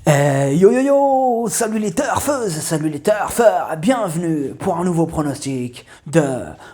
Yo yo yo, salut les turfeuses, salut les turfeurs, bienvenue pour un nouveau pronostic de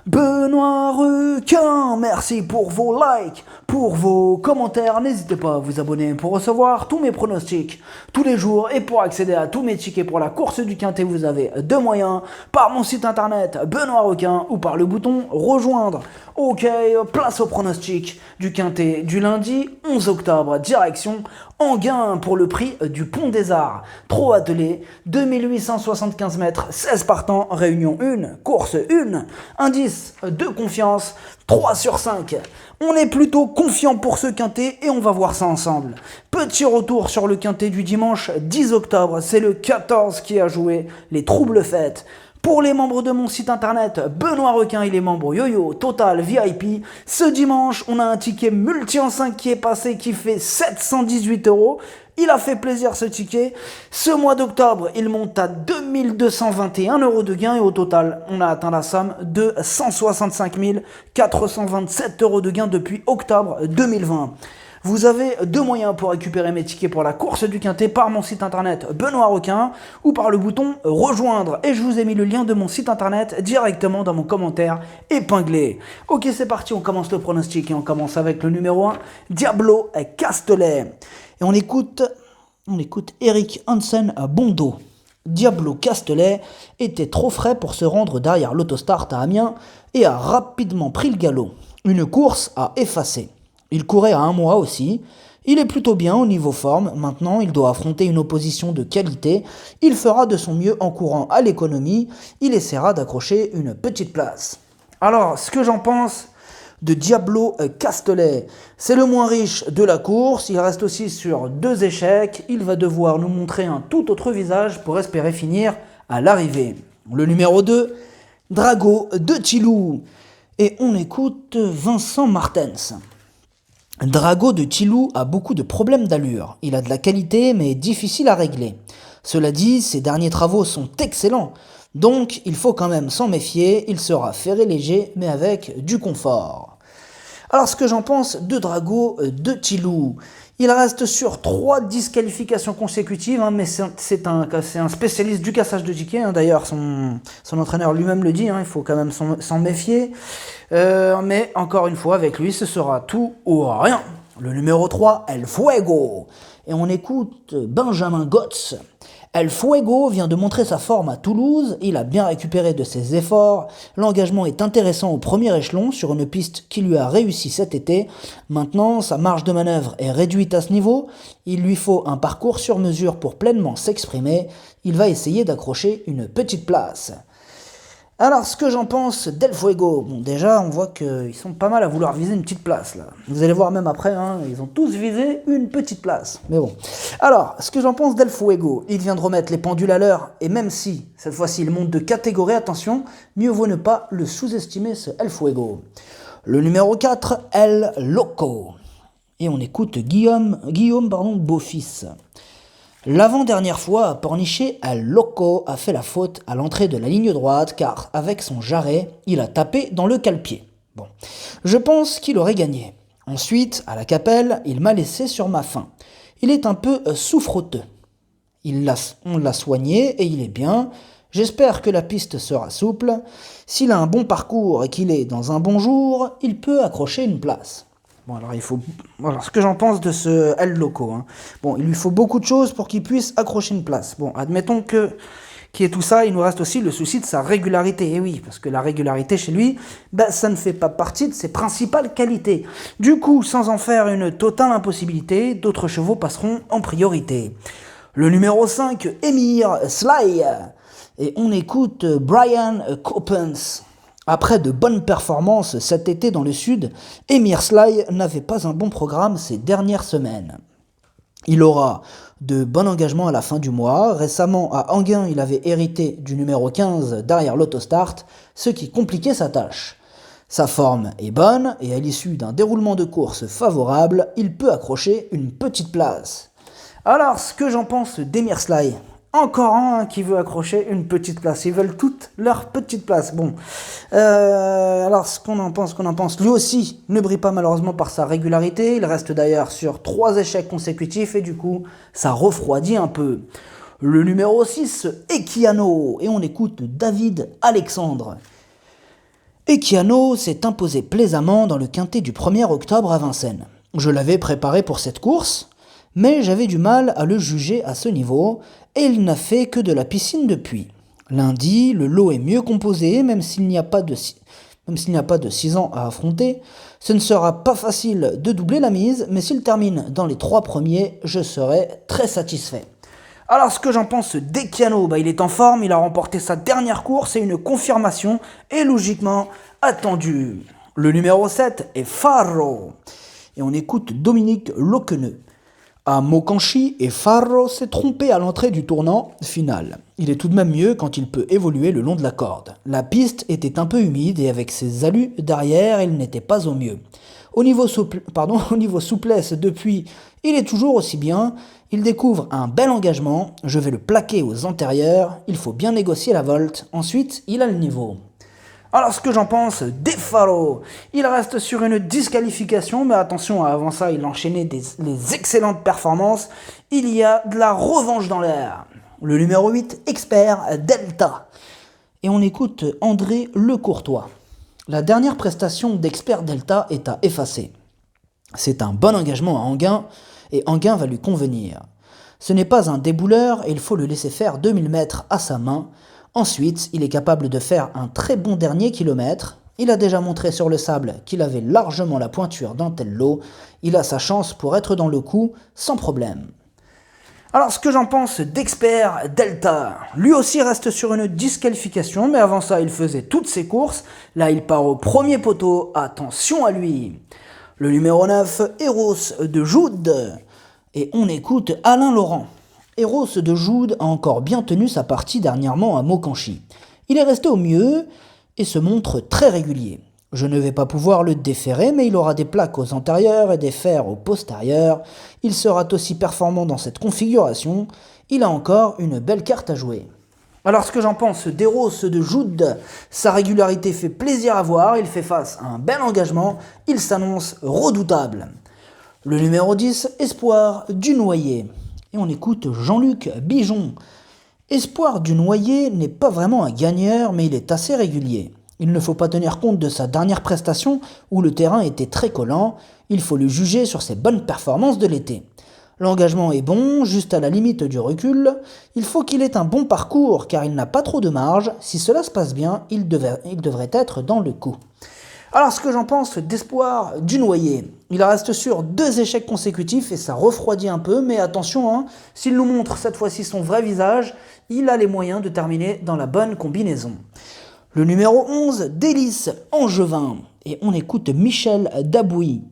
Benoît Requin. Merci pour vos likes, pour vos commentaires, n'hésitez pas à vous abonner pour recevoir tous mes pronostics tous les jours et pour accéder à tous mes tickets pour la course du Quintet, vous avez deux moyens, par mon site internet Benoît Requin ou par le bouton rejoindre. Ok, place au pronostic du Quintet du lundi 11 octobre, direction Enghien pour le prix du Pont des Arts. Trop attelé, 2875 mètres, 16 partants, réunion 1, course 1, indice de confiance, 3 sur 5. On est plutôt confiant pour ce Quintet et on va voir ça ensemble. Petit retour sur le Quintet du dimanche 10 octobre, c'est le 14 qui a joué les troubles fêtes. Pour les membres de mon site internet, Benoît Requin et les membres Yo-Yo, Total, VIP, ce dimanche, on a un ticket multi en 5 qui est passé, qui fait 718 €. Il a fait plaisir ce ticket. Ce mois d'octobre, il monte à 2221 € de gain et au total, on a atteint la somme de 165 427 € de gain depuis octobre 2020. Vous avez deux moyens pour récupérer mes tickets pour la course du Quintet par mon site internet Benoît Requin ou par le bouton rejoindre. Et je vous ai mis le lien de mon site internet directement dans mon commentaire épinglé. Ok, c'est parti, on commence le pronostic et on commence avec le numéro 1, Diablo Castellet. Et on écoute Eric Hansen à Bondo. Diablo Castellet était trop frais pour se rendre derrière l'autostart à Amiens et a rapidement pris le galop. Une course à effacer. Il courait à un mois aussi, il est plutôt bien au niveau forme, maintenant il doit affronter une opposition de qualité, il fera de son mieux en courant à l'économie, il essaiera d'accrocher une petite place. Alors, ce que j'en pense de Diablo Castellet, c'est le moins riche de la course, il reste aussi sur 2 échecs, il va devoir nous montrer un tout autre visage pour espérer finir à l'arrivée. Le numéro 2, Drago de Tilou, et on écoute Vincent Martens. Drago de Tilou a beaucoup de problèmes d'allure. Il a de la qualité, mais difficile à régler. Cela dit, ses derniers travaux sont excellents. Donc, il faut quand même s'en méfier. Il sera ferré léger, mais avec du confort. Alors, ce que j'en pense de Drago de Tilou, il reste sur 3 disqualifications consécutives, mais c'est un spécialiste du cassage de tickets. D'ailleurs, son entraîneur lui-même le dit, il faut quand même s'en méfier. Mais encore une fois, avec lui, ce sera tout ou rien. Le numéro 3, El Fuego. Et on écoute Benjamin Gotz. El Fuego vient de montrer sa forme à Toulouse, il a bien récupéré de ses efforts, l'engagement est intéressant au premier échelon sur une piste qui lui a réussi cet été, maintenant sa marge de manœuvre est réduite à ce niveau, il lui faut un parcours sur mesure pour pleinement s'exprimer, il va essayer d'accrocher une petite place. Alors, ce que j'en pense d'El Fuego, bon, déjà, on voit qu'ils sont pas mal à vouloir viser une petite place, là. Vous allez voir même après, ils ont tous visé une petite place. Mais bon. Alors, ce que j'en pense d'El Fuego, il vient de remettre les pendules à l'heure, et même si, cette fois-ci, il monte de catégorie, attention, mieux vaut ne pas le sous-estimer, ce El Fuego. Le numéro 4, El Loco. Et on écoute Guillaume Beaufils. L'avant-dernière fois à Pornichet, El Loco a fait la faute à l'entrée de la ligne droite car, avec son jarret, il a tapé dans le cale-pied. Bon, je pense qu'il aurait gagné. Ensuite, à la Capelle, il m'a laissé sur ma faim. Il est un peu souffroteux. On l'a soigné et il est bien. J'espère que la piste sera souple. S'il a un bon parcours et qu'il est dans un bon jour, il peut accrocher une place. Bon, alors ce que j'en pense de ce El Loco. Bon, il lui faut beaucoup de choses pour qu'il puisse accrocher une place. Bon, admettons qu'il y ait tout ça, il nous reste aussi le souci de sa régularité. Et oui, parce que la régularité chez lui, ça ne fait pas partie de ses principales qualités. Du coup, sans en faire une totale impossibilité, d'autres chevaux passeront en priorité. Le numéro 5, Emir Sly. Et on écoute Brian Coppens. Après de bonnes performances cet été dans le sud, Emir Sly n'avait pas un bon programme ces dernières semaines. Il aura de bons engagements à la fin du mois. Récemment, à Enghien, il avait hérité du numéro 15 derrière l'autostart, ce qui compliquait sa tâche. Sa forme est bonne et à l'issue d'un déroulement de course favorable, il peut accrocher une petite place. Alors, ce que j'en pense d'Emir Sly, Encore un qui veut accrocher une petite place. Ils veulent toutes leur petite place. Bon. Alors, ce qu'on en pense. Lui aussi ne brille pas malheureusement par sa régularité. Il reste d'ailleurs sur 3 échecs consécutifs et du coup, ça refroidit un peu. Le numéro 6, Equiano. Et on écoute David Alexandre. Equiano s'est imposé plaisamment dans le quintet du 1er octobre à Vincennes. Je l'avais préparé pour cette course, mais j'avais du mal à le juger à ce niveau, et il n'a fait que de la piscine depuis. Lundi, le lot est mieux composé, même s'il n'y a pas de 6 ans à affronter. Ce ne sera pas facile de doubler la mise, mais s'il termine dans les 3 premiers, je serai très satisfait. Alors ce que j'en pense d'Equiano, il est en forme, il a remporté sa dernière course et une confirmation est logiquement attendue. Le numéro 7 est Farro, et on écoute Dominique Loqueneux. À Mokanchi, et Farro s'est trompé à l'entrée du tournant final. Il est tout de même mieux quand il peut évoluer le long de la corde. La piste était un peu humide et avec ses allus derrière, il n'était pas au mieux. Au niveau souplesse, depuis, il est toujours aussi bien. Il découvre un bel engagement. Je vais le plaquer aux antérieurs. Il faut bien négocier la volte. Ensuite, il a le niveau. Alors, ce que j'en pense d'Efaro, il reste sur une disqualification, mais attention, avant ça, il enchaînait les excellentes performances. Il y a de la revanche dans l'air. Le numéro 8, Expert Delta. Et on écoute André Lecourtois. La dernière prestation d'Expert Delta est à effacer. C'est un bon engagement à Enghien, et Enghien va lui convenir. Ce n'est pas un débouleur, et il faut le laisser faire 2000 mètres à sa main. Ensuite, il est capable de faire un très bon dernier kilomètre. Il a déjà montré sur le sable qu'il avait largement la pointure d'un tel lot. Il a sa chance pour être dans le coup sans problème. Alors, ce que j'en pense d'Expert Delta, lui aussi reste sur une disqualification, mais avant ça, il faisait toutes ses courses. Là, il part au premier poteau, attention à lui. Le numéro 9, Eros de Joude. Et on écoute Alain Laurent. Eros de Joude a encore bien tenu sa partie dernièrement à Mokanchi. Il est resté au mieux et se montre très régulier. Je ne vais pas pouvoir le déférer, mais il aura des plaques aux antérieurs et des fers aux postérieurs. Il sera aussi performant dans cette configuration. Il a encore une belle carte à jouer. Alors ce que j'en pense d'Eros de Joude, sa régularité fait plaisir à voir, il fait face à un bel engagement, il s'annonce redoutable. Le numéro 10, Espoir du Noyer. Et on écoute Jean-Luc Bijon. Espoir du Noyer n'est pas vraiment un gagneur, mais il est assez régulier. Il ne faut pas tenir compte de sa dernière prestation où le terrain était très collant, il faut le juger sur ses bonnes performances de l'été. L'engagement est bon, juste à la limite du recul. Il faut qu'il ait un bon parcours car il n'a pas trop de marge. Si cela se passe bien, il devrait être dans le coup. Alors ce que j'en pense d'Espoir du Noyer, il reste sur 2 échecs consécutifs et ça refroidit un peu, mais attention, s'il nous montre cette fois-ci son vrai visage, il a les moyens de terminer dans la bonne combinaison. Le numéro 11, Délice Angevin, et on écoute Michel Dabouy.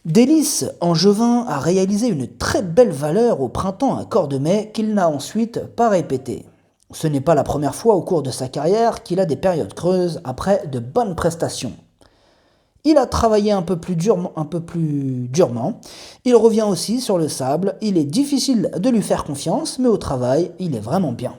Délice Angevin a réalisé une très belle valeur au printemps à Cordemais qu'il n'a ensuite pas répété. Ce n'est pas la première fois au cours de sa carrière qu'il a des périodes creuses après de bonnes prestations. Il a travaillé un peu plus durement. Il revient aussi sur le sable. Il est difficile de lui faire confiance, mais au travail, il est vraiment bien.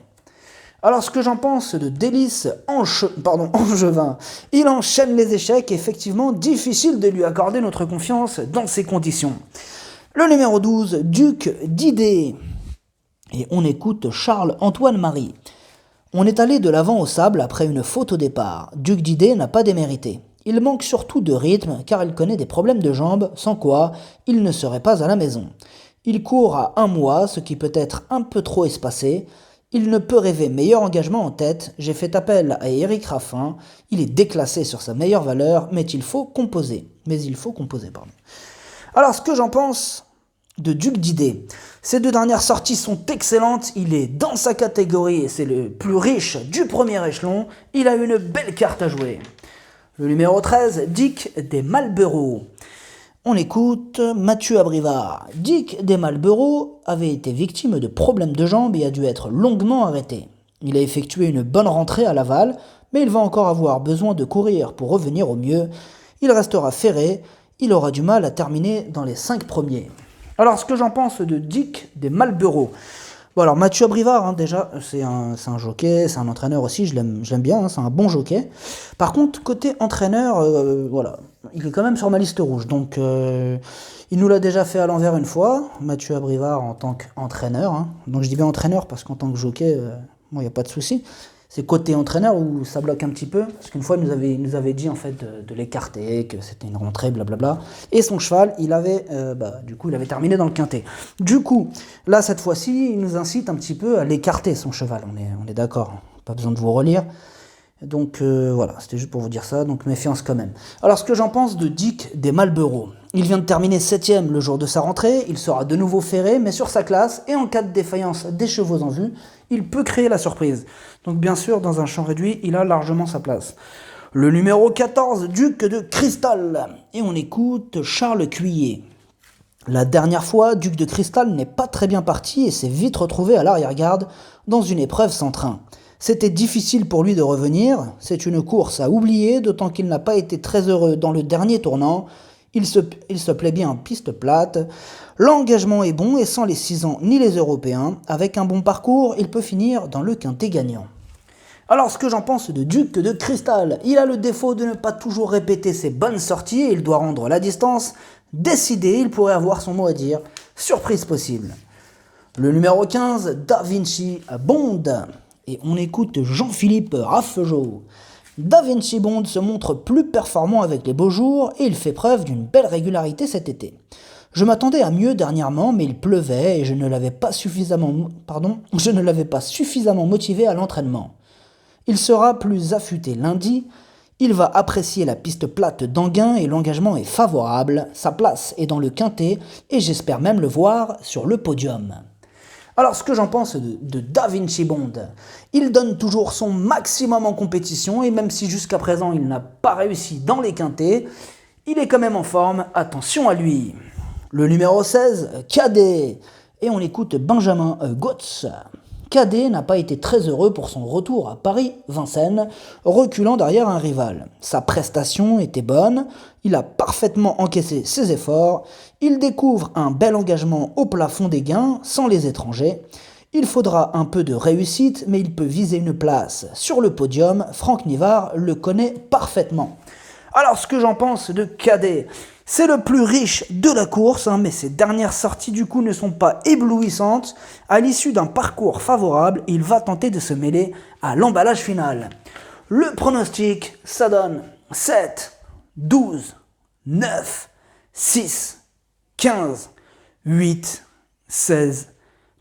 Alors ce que j'en pense de Délice Angevin, il enchaîne les échecs et effectivement difficile de lui accorder notre confiance dans ces conditions. Le numéro 12, Duc d'Idée. Et on écoute Charles-Antoine Marie. On est allé de l'avant au sable après une faute au départ. Duc d'Idée n'a pas démérité. Il manque surtout de rythme car il connaît des problèmes de jambes, sans quoi il ne serait pas à la maison. Il court à 1 mois, ce qui peut être un peu trop espacé. Il ne peut rêver meilleur engagement en tête. J'ai fait appel à Éric Raffin. Il est déclassé sur sa meilleure valeur, mais il faut composer. Alors ce que j'en pense de Duc d'Idée. Ces 2 dernières sorties sont excellentes, il est dans sa catégorie et c'est le plus riche du premier échelon, il a une belle carte à jouer. Le numéro 13, Dick des Malbeureaux. On écoute Mathieu Abrivard. Dick des Malbeureaux avait été victime de problèmes de jambes et a dû être longuement arrêté. Il a effectué une bonne rentrée à Laval, mais il va encore avoir besoin de courir pour revenir au mieux. Il restera ferré, il aura du mal à terminer dans les 5 premiers. Alors, ce que j'en pense de Dick des Malbeureaux. Bon alors Mathieu Abrivard, hein, déjà, c'est un jockey, c'est un entraîneur aussi, je l'aime bien, hein, c'est un bon jockey. Par contre, côté entraîneur, voilà, il est quand même sur ma liste rouge. Donc il nous l'a déjà fait à l'envers une fois, Mathieu Abrivard en tant qu'entraîneur. Hein. Donc je dis bien entraîneur parce qu'en tant que jockey, bon, il n'y a pas de souci. C'est côté entraîneur où ça bloque un petit peu, parce qu'une fois il nous avait dit en fait de l'écarter, que c'était une rentrée, blablabla. Et son cheval, du coup, il avait terminé dans le quintet. Du coup, là cette fois-ci, il nous incite un petit peu à l'écarter son cheval. On est d'accord, hein. Pas besoin de vous relire. Donc voilà, c'était juste pour vous dire ça, donc méfiance quand même. Alors ce que j'en pense de Dick des Malboro. Il vient de terminer 7ème le jour de sa rentrée, il sera de nouveau ferré, mais sur sa classe, et en cas de défaillance des chevaux en vue, il peut créer la surprise. Donc bien sûr, dans un champ réduit, il a largement sa place. Le numéro 14, Duc de Cristal. Et on écoute Charles Cuillet. La dernière fois, Duc de Cristal n'est pas très bien parti et s'est vite retrouvé à l'arrière-garde dans une épreuve sans train. C'était difficile pour lui de revenir, c'est une course à oublier, d'autant qu'il n'a pas été très heureux dans le dernier tournant. Il se plaît bien en piste plate. L'engagement est bon et sans les 6 ans ni les Européens, avec un bon parcours, il peut finir dans le quintet gagnant. Alors ce que j'en pense de Duc de Cristal, il a le défaut de ne pas toujours répéter ses bonnes sorties et il doit rendre la distance. Décidé, il pourrait avoir son mot à dire. Surprise possible. Le numéro 15, Da Vinci Bond. Et on écoute Jean-Philippe Raffegeau. Da Vinci Bond se montre plus performant avec les beaux jours et il fait preuve d'une belle régularité cet été. Je m'attendais à mieux dernièrement, mais il pleuvait et je ne l'avais pas suffisamment motivé à l'entraînement. Il sera plus affûté lundi, il va apprécier la piste plate d'Anguin et l'engagement est favorable, sa place est dans le quintet et j'espère même le voir sur le podium. Alors ce que j'en pense de Da Vinci Bond, il donne toujours son maximum en compétition et même si jusqu'à présent il n'a pas réussi dans les quintets, il est quand même en forme, attention à lui. Le numéro 16, Cadet, et on écoute Benjamin Gotz. Cadet n'a pas été très heureux pour son retour à Paris-Vincennes, reculant derrière un rival. Sa prestation était bonne, il a parfaitement encaissé ses efforts, il découvre un bel engagement au plafond des gains, sans les étrangers. Il faudra un peu de réussite, mais il peut viser une place sur le podium, Franck Nivard le connaît parfaitement. Alors ce que j'en pense de Cadet, c'est le plus riche de la course, mais ses dernières sorties du coup ne sont pas éblouissantes. À l'issue d'un parcours favorable, il va tenter de se mêler à l'emballage final. Le pronostic, ça donne 7, 12, 9, 6, 15, 8, 16,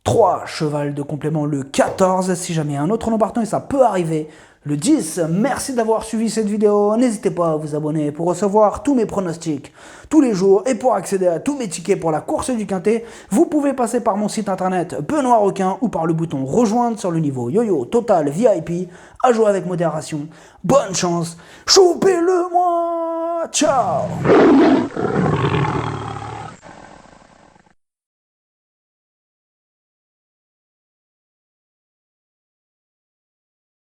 3, cheval de complément le 14, si jamais un autre nom partant et ça peut arriver. Le 10, merci d'avoir suivi cette vidéo, n'hésitez pas à vous abonner pour recevoir tous mes pronostics tous les jours et pour accéder à tous mes tickets pour la course du quintet, vous pouvez passer par mon site internet Benoît Requin ou par le bouton rejoindre sur le niveau YoYo Total VIP, à jouer avec modération. Bonne chance, choupez-le moi, ciao.